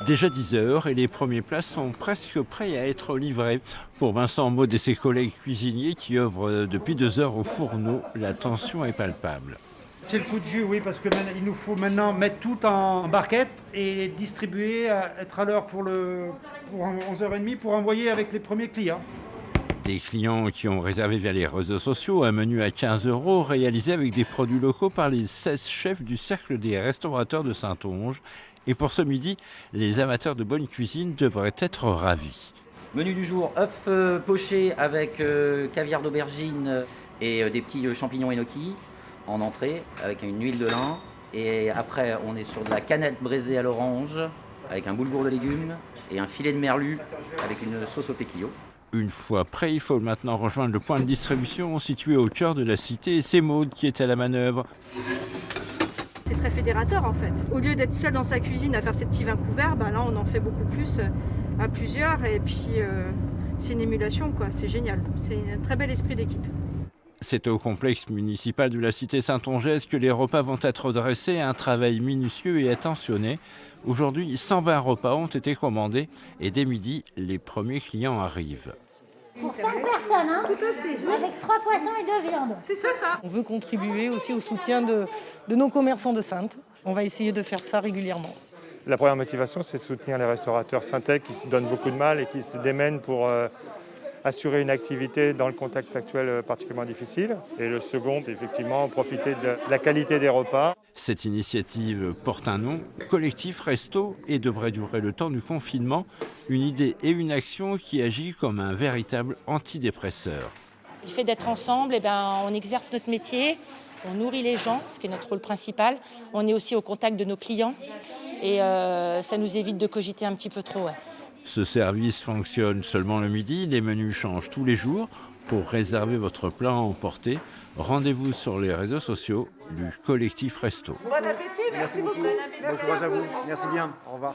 Déjà 10 heures et les premiers plats sont presque prêts à être livrés. Pour Vincent Maud et ses collègues cuisiniers qui œuvrent depuis 2 heures au fourneau, la tension est palpable. C'est le coup de jus, oui, parce que il nous faut maintenant mettre tout en barquette et distribuer, être à l'heure pour 11h30 pour envoyer avec les premiers clients. Des clients qui ont réservé via les réseaux sociaux un menu à 15 € réalisé avec des produits locaux par les 16 chefs du Cercle des restaurateurs de Saintonge. Et pour ce midi, les amateurs de bonne cuisine devraient être ravis. Menu du jour, œufs pochés avec caviar d'aubergine et des petits champignons enoki en entrée avec une huile de lin. Et après, on est sur de la canette braisée à l'orange avec un boulgour de légumes et un filet de merlu avec une sauce au tequillo. Une fois prêt, il faut maintenant rejoindre le point de distribution situé au cœur de la cité et c'est Maud qui est à la manœuvre. C'est très fédérateur en fait. Au lieu d'être seul dans sa cuisine à faire ses petits vins couverts, là on en fait beaucoup plus à plusieurs et puis c'est une émulation quoi, c'est génial. C'est un très bel esprit d'équipe. C'est au complexe municipal de la cité saintongeaise que les repas vont être dressés, un travail minutieux et attentionné. Aujourd'hui, 120 repas ont été commandés et dès midi, les premiers clients arrivent. Pour 5 personnes, hein, tout à fait. Avec 3 poissons et 2 viandes. C'est ça. On veut contribuer aussi au soutien de nos commerçants de Saintes. On va essayer de faire ça régulièrement. La première motivation, c'est de soutenir les restaurateurs saintais qui se donnent beaucoup de mal et qui se démènent pour assurer une activité dans le contexte actuel particulièrement difficile. Et le second, c'est effectivement profiter de la qualité des repas. Cette initiative porte un nom, Collectif Resto, et devrait durer le temps du confinement. Une idée et une action qui agit comme un véritable antidépresseur. Le fait d'être ensemble, on exerce notre métier, on nourrit les gens, ce qui est notre rôle principal. On est aussi au contact de nos clients et ça nous évite de cogiter un petit peu trop. Ouais. Ce service fonctionne seulement le midi, les menus changent tous les jours. Pour réserver votre plat à emporter, rendez-vous sur les réseaux sociaux du Collectif Resto. Bon appétit, merci beaucoup. Bon courage à vous, merci bien, au revoir.